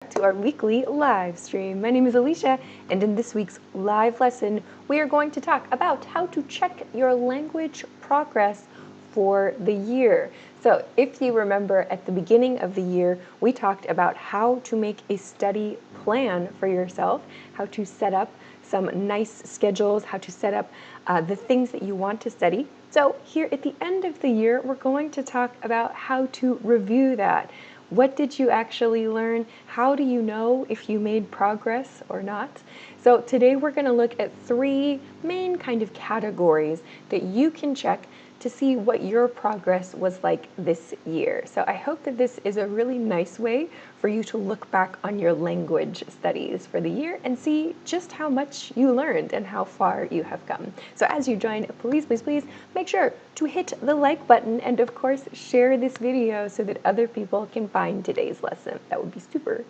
to our weekly live stream. My name is Alicia, and in this week's live lesson, we are going to talk about how to check your language progress for the year. So if you remember at the beginning of the year, we talked about how to make a study plan for yourself, how to set up some nice schedules, how to set up the things that you want to study. So here at the end of the year, we're going to talk about how to review that. What did you actually learn? How do you know if you made progress or not? So today we're going to look at three main kind of categories that you can check to see what your progress was like this year. So I hope that this is a really nice way for you to look back on your language studies for the year and see just how much you learned and how far you have come. So as you join, please make sure to hit the like button and of course share this video so that other people can find today's lesson. That would be super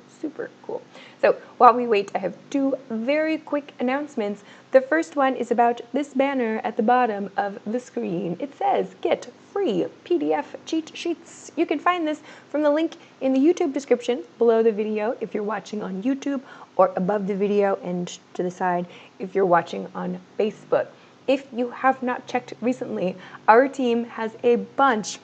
cool. So while we wait, I have two very quick announcements. The first one is about this banner at the bottom of the screen. It says get free PDF cheat sheets. You can find this from the link in the YouTube description below the video if you're watching on YouTube, or above the video and to the side if you're watching on Facebook. If you have not checked recently, our team has a bunch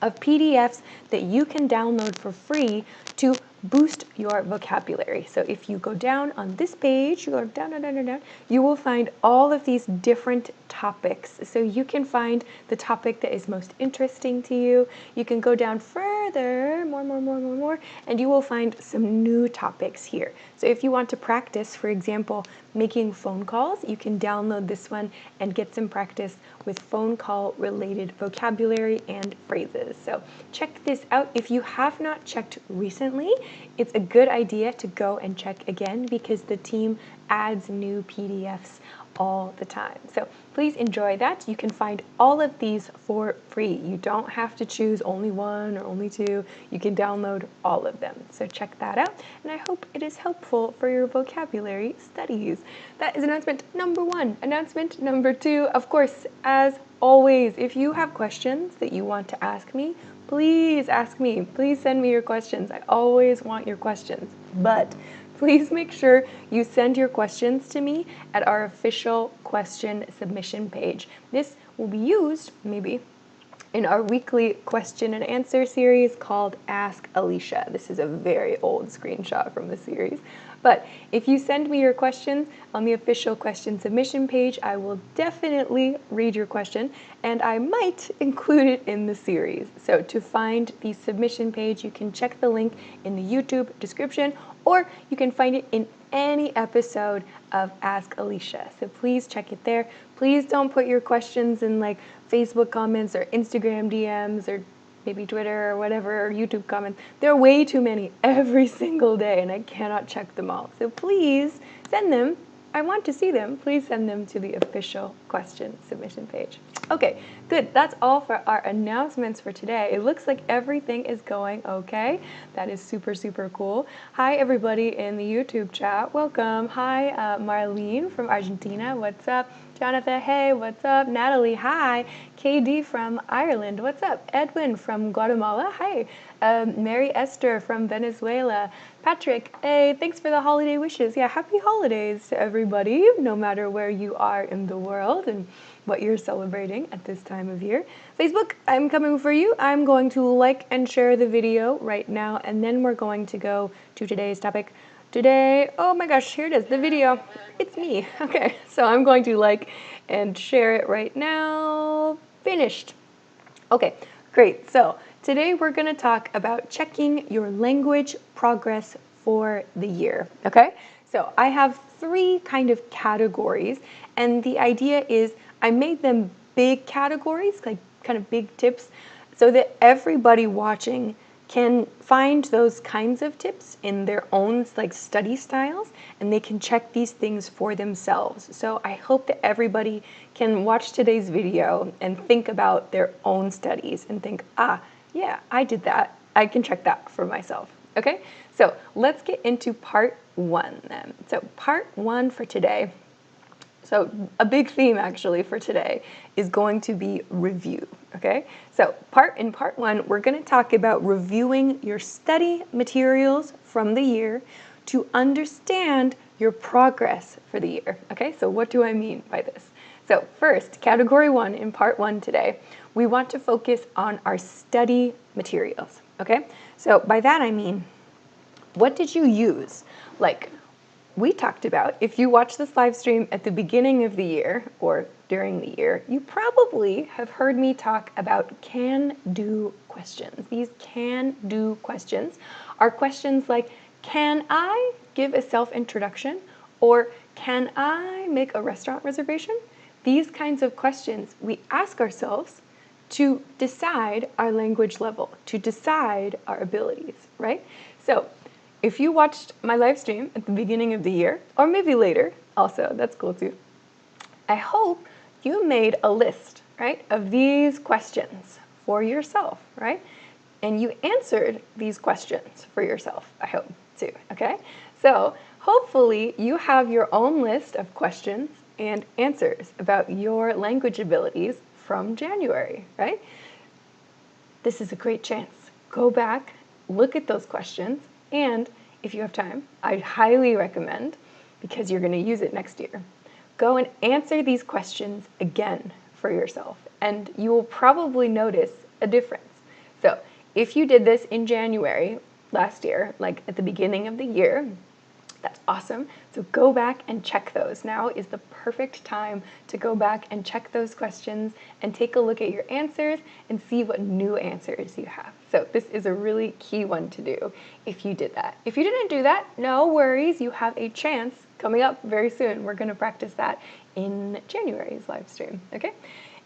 of PDFs that you can download for free to boost your vocabulary. So if you go down on this page, you go down, you will find all of these different topics. So you can find the topic that is most interesting to you. You can go down further, more, and you will find some new topics here. So if you want to practice, for example, making phone calls, you can download this one and get some practice with phone call related vocabulary and phrases. So check this out. If you have not checked recently, it's a good idea to go and check again because the team adds new PDFs all the time. So please enjoy that. You can find all of these for free. You don't have to choose only one or only two. You can download all of them. So check that out, and I hope it is helpful for your vocabulary studies. That is announcement number one. Announcement number two, of course, as always, if you have questions that you want to ask me, please ask me. Please send me your questions. I always want your questions. But please make sure you send your questions to me at our official question submission page. This will be used, maybe, in our weekly question and answer series called Ask Alicia. This is a very old screenshot from the series. But if you send me your questions on the official question submission page, I will definitely read your question and I might include it in the series. So to find the submission page, you can check the link in the YouTube description, or you can find it in any episode of Ask Alicia. So please check it there. Please don't put your questions in like Facebook comments or Instagram DMs or maybe Twitter or whatever, or YouTube comments. There are way too many every single day and I cannot check them all. So please send them. I want to see them. Please send them to the official question submission page. Okay, good. That's all for our announcements for today. It looks like everything is going okay. That is super cool. Hi, everybody in the YouTube chat. Welcome. Hi, Marlene from Argentina. What's up? Jonathan, hey, what's up? Natalie, hi. KD from Ireland, what's up? Edwin from Guatemala, hi. Mary Esther from Venezuela. Patrick, hey, thanks for the holiday wishes. Yeah, happy holidays to everybody, no matter where you are in the world and what you're celebrating at this time of year. Facebook, I'm coming for you. I'm going to like and share the video right now, and then we're going to go to today's topic. Today, oh my gosh, here it is, the video. It's me. Okay, so I'm going to like and share it right now. Finished. Okay, great. So today we're going to talk about checking your language progress for the year. Okay, so I have three kind of categories, and the idea is I made them big categories, like kind of big tips, so that everybody watching can find those kinds of tips in their own like study styles, and they can check these things for themselves. So I hope that everybody can watch today's video and think about their own studies and think, yeah, I did that. I can check that for myself. Okay, so let's get into part one then. So part one for today So a big theme actually for today is going to be review, okay? So in part one, we're gonna talk about reviewing your study materials from the year to understand your progress for the year, okay? So what do I mean by this? So first, category one in part one today, we want to focus on our study materials, okay? So by that I mean, what did you use? Like, we talked about, if you watch this live stream at the beginning of the year or during the year, you probably have heard me talk about can-do questions. These can-do questions are questions like, can I give a self-introduction? Or can I make a restaurant reservation? These kinds of questions we ask ourselves to decide our language level, to decide our abilities, right? So if you watched my live stream at the beginning of the year, or maybe later, also, that's cool too, I hope you made a list, right, of these questions for yourself, right? And you answered these questions for yourself, I hope, too, okay? So hopefully you have your own list of questions and answers about your language abilities from January, right? This is a great chance. Go back, look at those questions, and if you have time, I highly recommend, because you're going to use it next year, go and answer these questions again for yourself, and you will probably notice a difference. So if you did this in January last year, like at the beginning of the year, that's awesome. So go back and check those. Now is the perfect time to go back and check those questions and take a look at your answers and see what new answers you have. So this is a really key one to do if you did that. If you didn't do that, no worries. You have a chance coming up very soon. We're going to practice that in January's live stream, okay?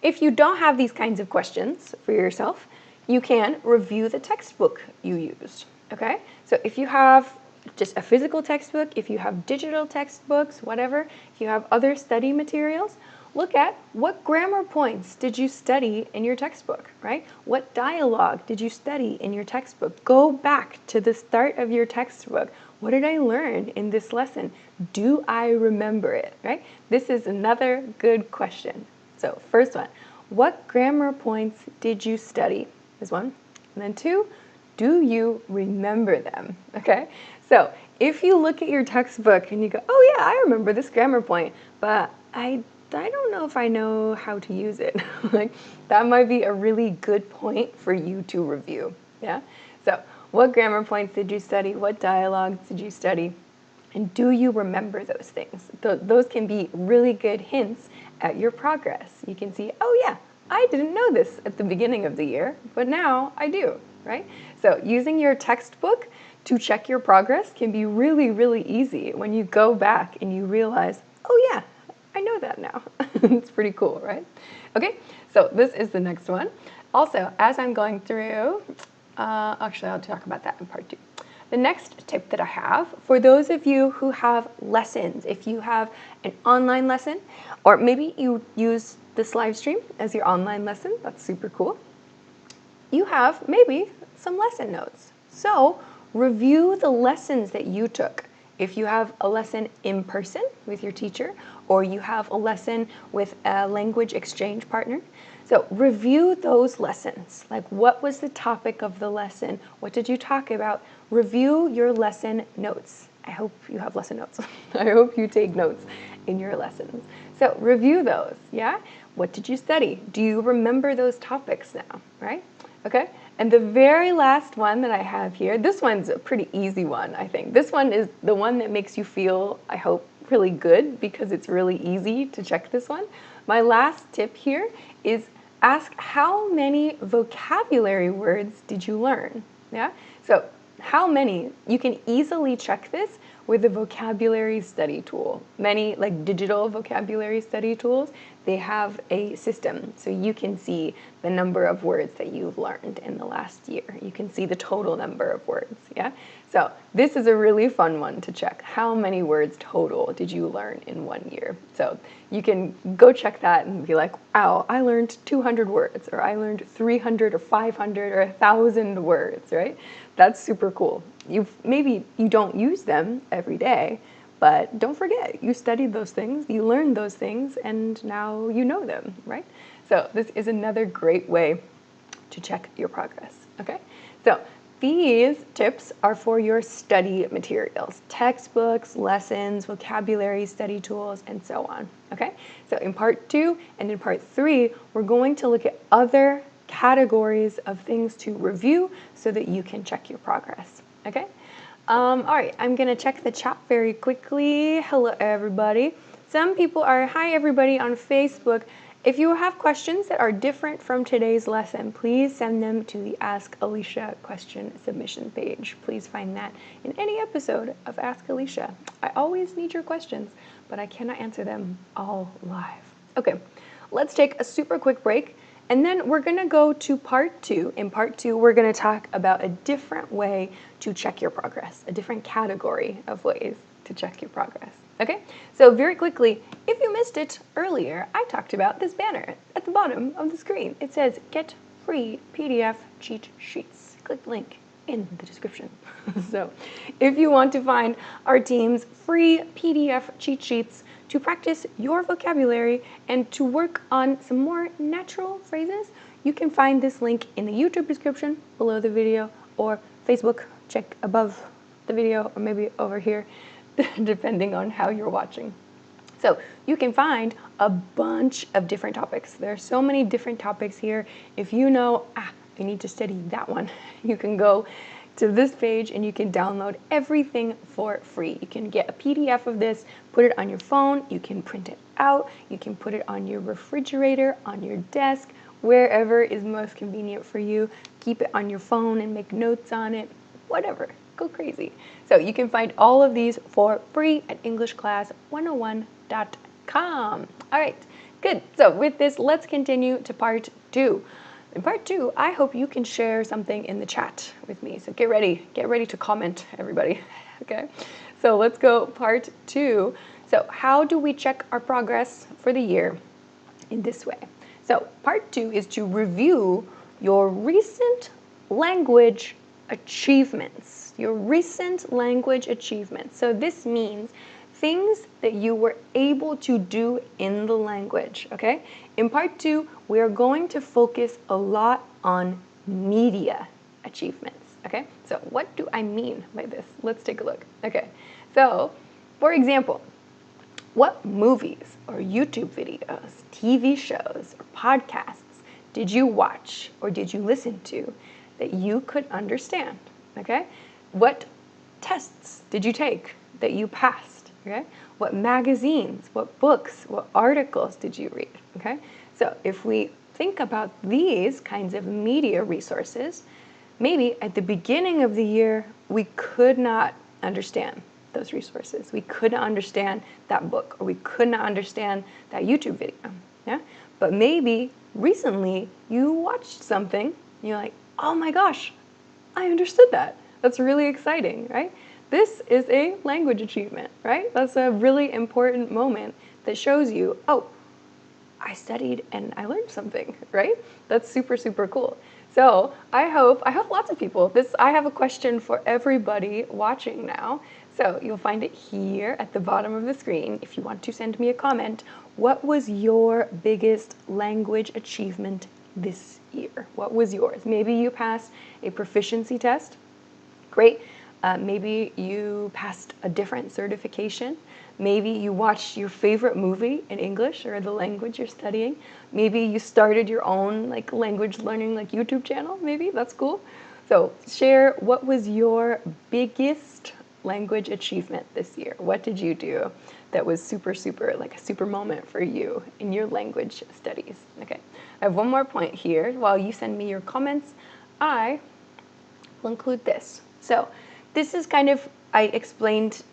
If you don't have these kinds of questions for yourself, you can review the textbook you used, okay? So if you have just a physical textbook, if you have digital textbooks, whatever, if you have other study materials, look at what grammar points did you study in your textbook, right? What dialogue did you study in your textbook? Go back to the start of your textbook. What did I learn in this lesson? Do I remember it, right? This is another good question. So first one, what grammar points did you study is one. And then two, do you remember them, okay? So if you look at your textbook and you go, oh yeah, I remember this grammar point, but I don't know if I know how to use it. Like, that might be a really good point for you to review, yeah? So what grammar points did you study? What dialogues did you study? And do you remember those things? Those can be really good hints at your progress. You can see, oh yeah, I didn't know this at the beginning of the year, but now I do, right? So using your textbook to check your progress can be really, really easy when you go back and you realize, oh yeah, I know that now. It's pretty cool, right? Okay, so this is the next one. Also, as I'm going through, actually I'll talk about that in part two. The next tip that I have, for those of you who have lessons, if you have an online lesson, or maybe you use this live stream as your online lesson, that's super cool. You have maybe some lesson notes. So review the lessons that you took. If you have a lesson in person with your teacher, or you have a lesson with a language exchange partner, so review those lessons. Like, what was the topic of the lesson? What did you talk about? Review your lesson notes. I hope you have lesson notes. I hope you take notes in your lessons. So review those, yeah? What did you study? Do you remember those topics now, right? Okay, and the very last one that I have here, this one's a pretty easy one, I think. This one is the one that makes you feel, I hope, really good because it's really easy to check this one. My last tip here is ask how many vocabulary words did you learn, yeah? So how many, you can easily check this with the vocabulary study tool. Many like digital vocabulary study tools, they have a system so you can see the number of words that you've learned in the last year. You can see the total number of words, yeah? So this is a really fun one to check. How many words total did you learn in 1 year? So you can go check that and be like, wow, I learned 200 words, or I learned 300 or 500 or 1,000 words, right? That's super cool. Maybe you don't use them every day, but don't forget, you studied those things, you learned those things, and now you know them, right? So this is another great way to check your progress, okay? So these tips are for your study materials, textbooks, lessons, vocabulary, study tools, and so on, okay? So in part 2 and in part 3, we're going to look at other categories of things to review so that you can check your progress, okay? All right, I'm gonna check the chat very quickly. Hello, everybody. Some people are, hi, everybody on Facebook. If you have questions that are different from today's lesson, please send them to the Ask Alicia question submission page. Please find that in any episode of Ask Alicia. I always need your questions, but I cannot answer them all live. Okay, let's take a super quick break, and then we're gonna go to part 2. In part 2, we're gonna talk about a different way to check your progress, a different category of ways to check your progress. Okay, so very quickly, if you missed it earlier, I talked about this banner at the bottom of the screen. It says, get free PDF cheat sheets. Click the link in the description. So if you want to find our team's free PDF cheat sheets to practice your vocabulary and to work on some more natural phrases, you can find this link in the YouTube description below the video, or Facebook, check above the video, or maybe over here, depending on how you're watching. So you can find a bunch of different topics. There are so many different topics here. If you know, I need to study that one, you can go to this page and you can download everything for free. You can get a PDF of this, put it on your phone, you can print it out, you can put it on your refrigerator, on your desk, wherever is most convenient for you. Keep it on your phone and make notes on it, whatever. Go crazy. So you can find all of these for free at EnglishClass101.com. All right, good. So with this, let's continue to part 2. In part 2, I hope you can share something in the chat with me. So get ready to comment, everybody. Okay, so let's go part 2. So how do we check our progress for the year? In this way. So part 2 is to review your recent language achievements, your recent language achievements. So this means things that you were able to do in the language, okay? In part 2, we are going to focus a lot on media achievements, okay? So what do I mean by this? Let's take a look. Okay, so for example, what movies or YouTube videos, TV shows, or podcasts did you watch or did you listen to that you could understand, okay? What tests did you take that you passed, okay? What magazines, what books, what articles did you read, okay? So if we think about these kinds of media resources, maybe at the beginning of the year, we could not understand those resources. We couldn't understand that book, or we could not understand that YouTube video, yeah? But maybe recently you watched something, and you're like, oh my gosh, I understood that. That's really exciting, right? This is a language achievement, right? That's a really important moment that shows you, oh, I studied and I learned something, right? That's super, super cool. So I hope lots of people, I have a question for everybody watching now. So you'll find it here at the bottom of the screen. If you want to send me a comment, what was your biggest language achievement this year? What was yours? Maybe you passed a proficiency test. Great. Maybe you passed a different certification. Maybe you watched your favorite movie in English or the language you're studying. Maybe you started your own language learning YouTube channel. Maybe that's cool. So share, what was your biggest language achievement this year? What did you do that was super, super, a super moment for you in your language studies? Okay, I have one more point here. While you send me your comments, I will include this. So this is kind of, I explained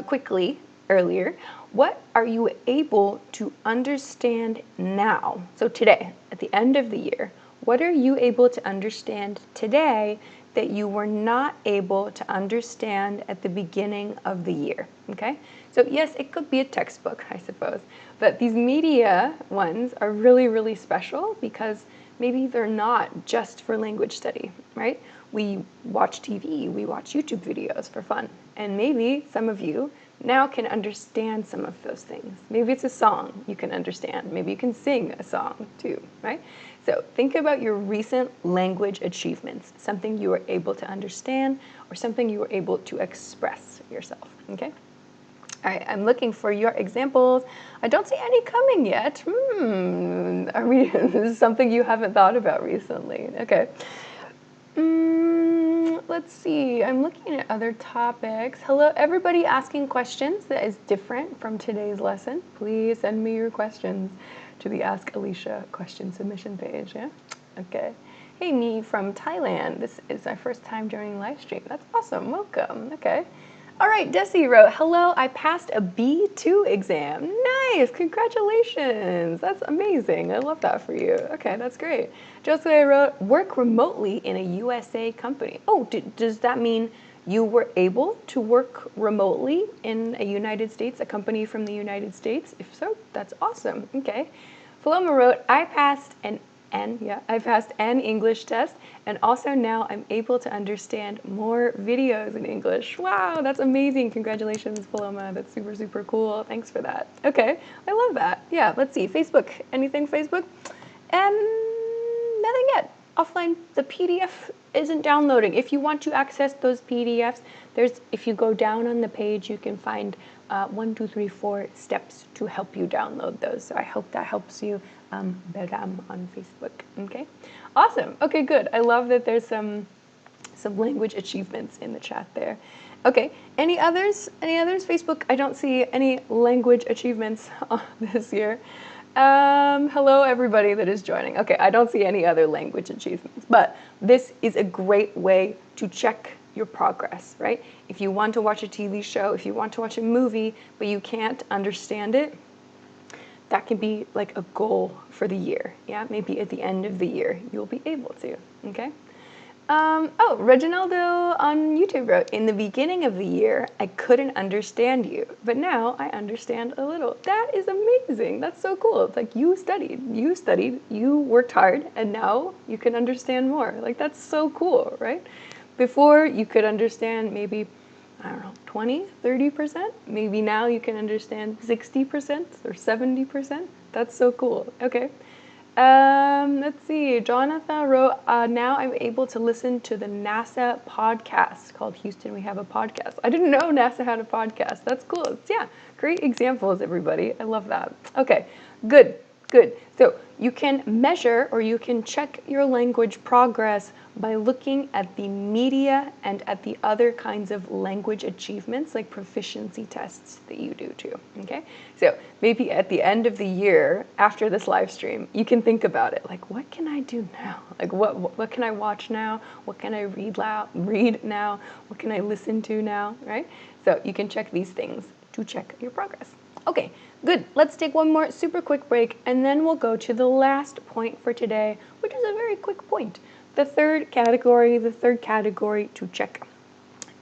quickly earlier, what are you able to understand now? So today, at the end of the year, what are you able to understand today that you were not able to understand at the beginning of the year, okay? So yes, it could be a textbook, I suppose, but these media ones are really, really special because maybe they're not just for language study, right? We watch TV, we watch YouTube videos for fun, and maybe some of you now can understand some of those things. Maybe it's a song you can understand. Maybe you can sing a song too, right? So think about your recent language achievements, something you were able to understand or something you were able to express yourself, okay? All right, I'm looking for your examples. I don't see any coming yet. This is something you haven't thought about recently. Okay. Let's see. I'm looking at other topics. Hello, everybody asking questions that is different from today's lesson. Please send me your questions to the Ask Alicia question submission page. Yeah. Okay. Hey, me from Thailand. This is my first time joining live stream. That's awesome. Welcome. Okay. All right, Desi wrote, hello, I passed a B2 exam. Nice, congratulations. That's amazing. I love that for you. Okay, that's great. Josue wrote, work remotely in a USA company. Oh, does that mean you were able to work remotely in a United States, a company from the United States? If so, that's awesome. Okay. Paloma wrote, I passed an English test, and also now I'm able to understand more videos in English. Wow, that's amazing. Congratulations, Paloma. That's super, super cool. Thanks for that. Okay, I love that. Yeah, let's see. Facebook. Anything Facebook? Nothing yet. Offline, the PDF isn't downloading. If you want to access those PDFs, if you go down on the page, you can find 1, 2, 3, 4 steps to help you download those. So I hope that helps you. Beram on Facebook. Okay, awesome. Okay, good. I love that there's some language achievements in the chat there. Okay, any others? Any others? Facebook, I don't see any language achievements this year. Hello, everybody that is joining. Okay, I don't see any other language achievements, but this is a great way to check your progress, right? If you want to watch a TV show, if you want to watch a movie, but you can't understand it, that can be like a goal for the year. Yeah, maybe at the end of the year, you'll be able to, okay? Oh, Reginaldo on YouTube wrote, in the beginning of the year, I couldn't understand you, but now I understand a little. That is amazing. That's so cool. It's like you studied, you worked hard, and now you can understand more. Like, that's so cool, right? Before, you could understand maybe, I don't know, 20, 30%. Maybe now you can understand 60% or 70%. That's so cool. Okay. Let's see. Jonathan wrote, now I'm able to listen to the NASA podcast called Houston, We Have a Podcast. I didn't know NASA had a podcast. That's cool. Yeah, great examples, everybody. I love that. Okay, good. So you can measure or you can check your language progress by looking at the media and at the other kinds of language achievements like proficiency tests that you do too, okay? So maybe at the end of the year, after this live stream, you can think about it, like what can I do now? Like what can I watch now? What can I read now? What can I listen to now, right? So you can check these things to check your progress. Okay, good. Let's take one more super quick break and then we'll go to the last point for today, which is a very quick point. The third category to check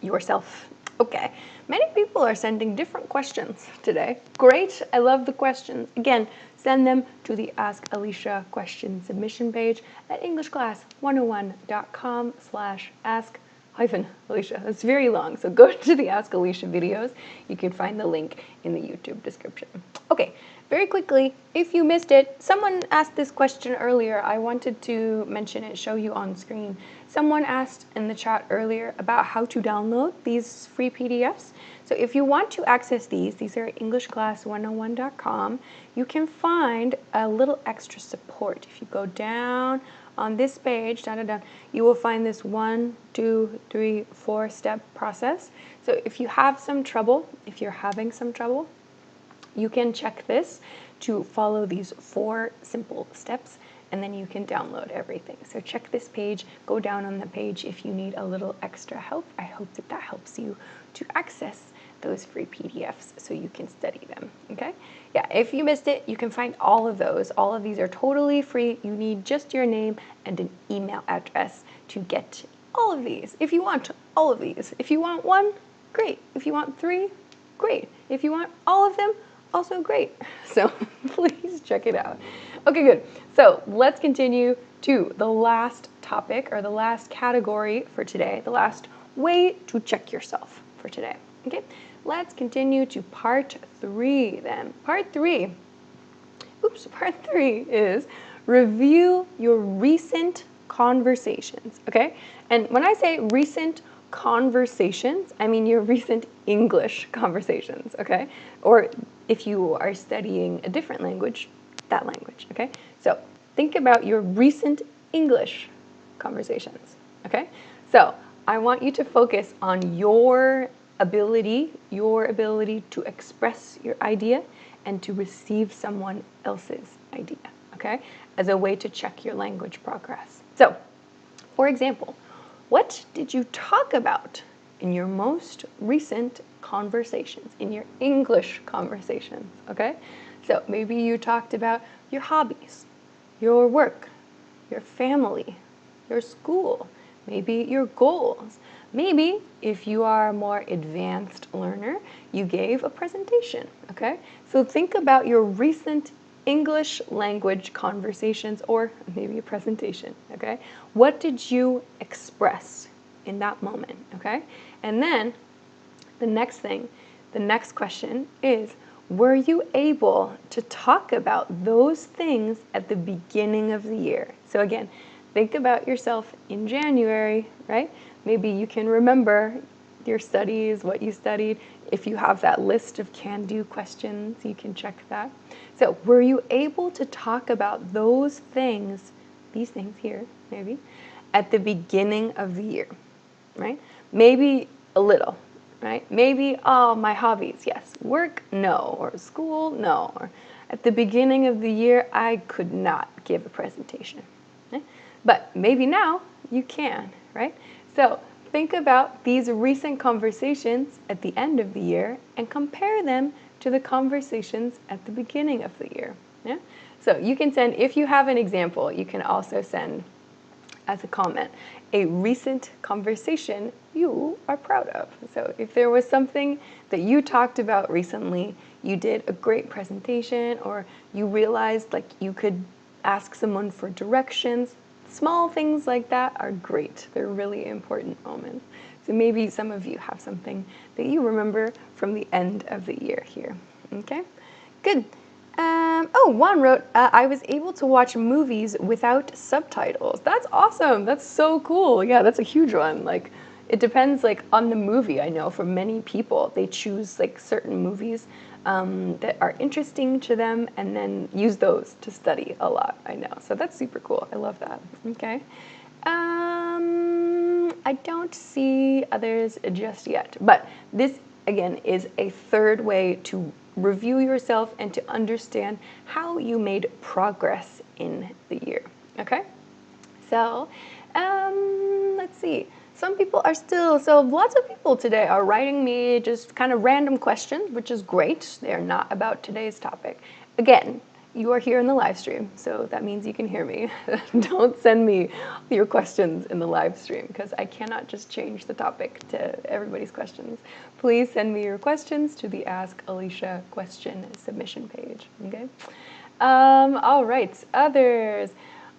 yourself. Okay, many people are sending different questions today. Great, I love the questions. Again, send them to the Ask Alicia question submission page at englishclass101.com/ask-Alicia. That's very long, so go to the Ask Alicia videos. You can find the link in the YouTube description. Okay, very quickly, if you missed it, someone asked this question earlier. I wanted to mention it, show you on screen. Someone asked in the chat earlier about how to download these free PDFs. So if you want to access these are at englishclass101.com. You can find a little extra support. If you go down on this page, down, you will find this 1, 2, 3, 4 step process. So if you have some trouble, if you're having some trouble, you can check this to follow these 4 simple steps, and then you can download everything. So check this page, go down on the page if you need a little extra help. I hope that that helps you to access those free PDFs so you can study them, okay? Yeah, if you missed it, you can find all of those. All of these are totally free. You need just your name and an email address to get all of these. If you want all of these. If you want 1, great. If you want 3, great. If you want all of them, also great. So please check it out. Okay, good. So let's continue to the last topic or the last category for today, the last way to check yourself for today. Okay, let's continue to part 3 then. Part 3 is review your recent conversations, okay? And when I say recent conversations, I mean your recent English conversations, okay? Or if you are studying a different language, that language, okay? So think about your recent English conversations, okay? So I want you to focus on your ability to express your idea and to receive someone else's idea, okay? As a way to check your language progress. So, for example, what did you talk about in your most recent conversations, in your English conversations, okay? So maybe you talked about your hobbies, your work, your family, your school, maybe your goals. Maybe if you are a more advanced learner, you gave a presentation, okay? So think about your recent English language conversations or maybe a presentation, okay? What did you express in that moment, okay? And then the next question is, were you able to talk about those things at the beginning of the year? So again, think about yourself in January, right? Maybe you can remember your studies, what you studied. If you have that list of can-do questions, you can check that. So were you able to talk about those things, these things here, maybe, at the beginning of the year, right? Maybe a little, right? Maybe, oh, my hobbies, yes. Work, no. Or school, no. Or at the beginning of the year, I could not give a presentation. Okay? But maybe now you can, right? So think about these recent conversations at the end of the year and compare them to the conversations at the beginning of the year. Yeah? So you can send, if you have an example, you can also send as a comment a recent conversation you are proud of. So if there was something that you talked about recently, you did a great presentation, or you realized like you could ask someone for directions, small things like that are great. They're really important moments. So maybe some of you have something that you remember from the end of the year here. Okay, good. Juan wrote, I was able to watch movies without subtitles. That's awesome. That's so cool. Yeah, that's a huge one. Like, it depends like on the movie. I know for many people, they choose like certain movies that are interesting to them and then use those to study a lot. I know. So that's super cool. I love that. Okay. I don't see others just yet, but this again is a third way to review yourself and to understand how you made progress in the year. Okay, so let's see. Some people are still, so lots of people today are writing me just kind of random questions, which is great. They are not about today's topic. Again, you are here in the live stream, so that means you can hear me. Don't send me your questions in the live stream because I cannot just change the topic to everybody's questions. Please send me your questions to the Ask Alicia question submission page, okay? All right, others.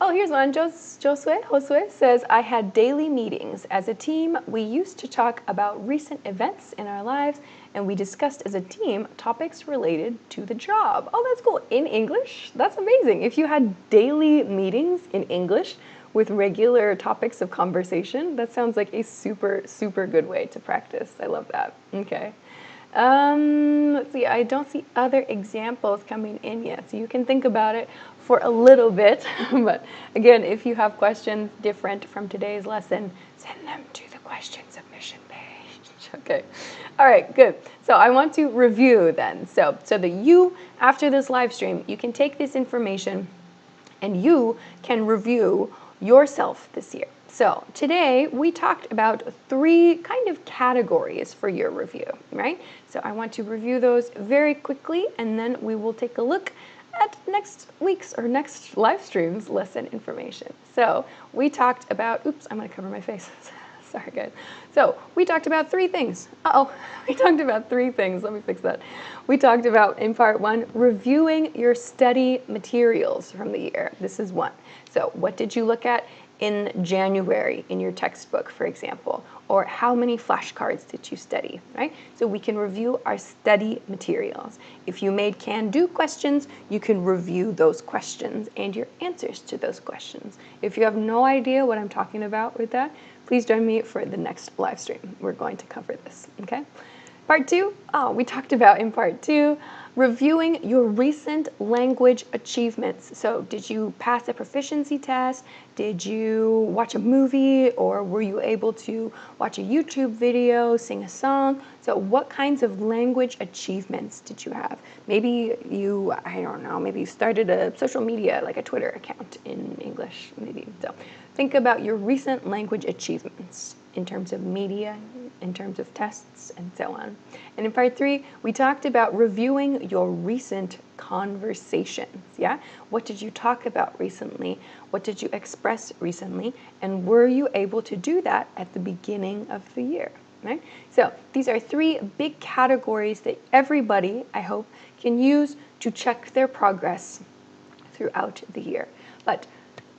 Oh, here's one. Josue says, I had daily meetings. As a team, we used to talk about recent events in our lives, and we discussed as a team topics related to the job. Oh, that's cool. In English? That's amazing. If you had daily meetings in English with regular topics of conversation, that sounds like a super, super good way to practice. I love that. Okay. Let's see, I don't see other examples coming in yet, so you can think about it for a little bit. But again, if you have questions different from today's lesson, send them to the question submission page. Okay. All right, good. So I want to review then. So that you, after this live stream, you can take this information and you can review yourself this year. So today we talked about 3 kind of categories for your review, right? So I want to review those very quickly, and then we will take a look at next week's or next live stream's lesson information. So we talked about, oops, I'm gonna cover my face. Sorry, guys. So we talked about 3 things. We talked about 3 things. Let me fix that. We talked about, in part 1, reviewing your study materials from the year. This is 1. So what did you look at in January in your textbook, for example, or how many flashcards did you study, right? So we can review our study materials. If you made can-do questions, you can review those questions and your answers to those questions. If you have no idea what I'm talking about with that, please join me for the next live stream. We're going to cover this, okay? Part 2, we talked about in part 2, reviewing your recent language achievements. So did you pass a proficiency test? Did you watch a movie? Or were you able to watch a YouTube video, sing a song? So what kinds of language achievements did you have? Maybe you, I don't know, maybe you started a social media, like a Twitter account in English, maybe. So think about your recent language achievements in terms of media, in terms of tests, and so on. And in part 3, we talked about reviewing your recent conversations, yeah? What did you talk about recently? What did you express recently? And were you able to do that at the beginning of the year, right? So these are 3 big categories that everybody, I hope, can use to check their progress throughout the year. But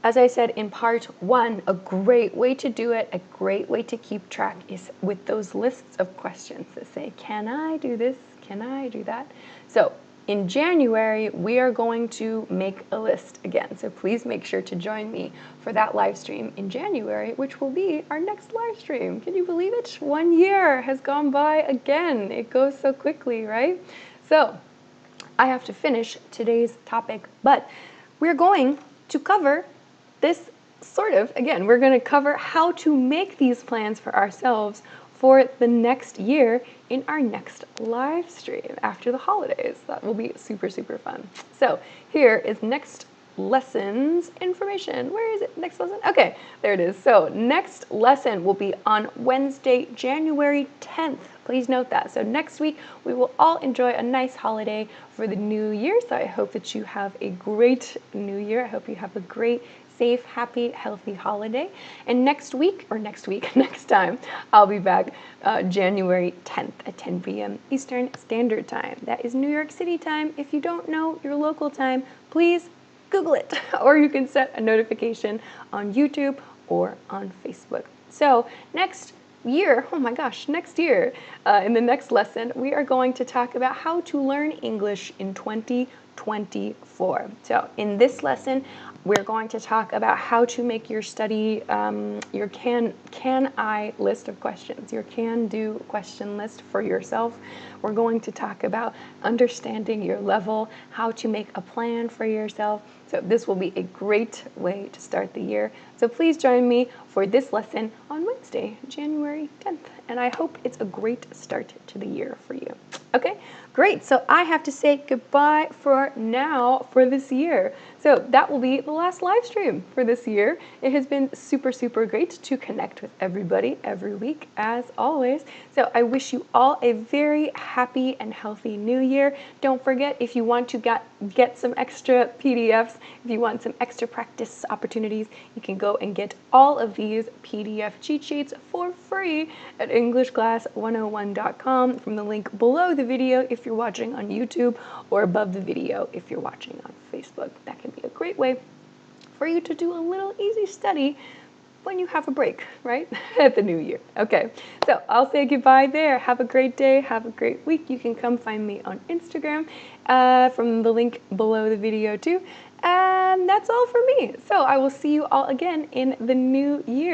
as I said in part 1, a great way to do it, a great way to keep track is with those lists of questions that say, can I do this? Can I do that? So in January, we are going to make a list again. So please make sure to join me for that live stream in January, which will be our next live stream. Can you believe it? 1 year has gone by again. It goes so quickly, right? So I have to finish today's topic, but we're going to cover this again, we're going to cover how to make these plans for ourselves for the next year in our next live stream after the holidays. That will be super, super fun. So here is next lessons information. Where is it? Next lesson? Okay, there it is. So next lesson will be on Wednesday, January 10th. Please note that. So next week, we will all enjoy a nice holiday for the new year. So I hope that you have a great new year. I hope you have a great, safe, happy, healthy holiday. And next time, I'll be back January 10th at 10 p.m. Eastern Standard Time. That is New York City time. If you don't know your local time, please Google it, or you can set a notification on YouTube or on Facebook. So next year, oh my gosh, next year, in the next lesson, we are going to talk about how to learn English in 2024. So in this lesson, we're going to talk about how to make your study, your can I list of questions, your can do question list for yourself. We're going to talk about understanding your level, how to make a plan for yourself. So this will be a great way to start the year. So please join me for this lesson on Wednesday, January 10th. And I hope it's a great start to the year for you. Okay, great. So I have to say goodbye for now for this year. So that will be the last live stream for this year. It has been super, super great to connect with everybody every week, as always. So I wish you all a very happy and healthy new year. Don't forget, if you want to get some extra PDFs, if you want some extra practice opportunities, you can go and get all of these PDF cheat sheets for free at EnglishClass101.com from the link below the video if you're watching on YouTube, or above the video if you're watching on Facebook. That can be a great way for you to do a little easy study when you have a break, right, at the new year. Okay, so I'll say goodbye there. Have a great day. Have a great week. You can come find me on Instagram from the link below the video too. And that's all for me. So I will see you all again in the new year.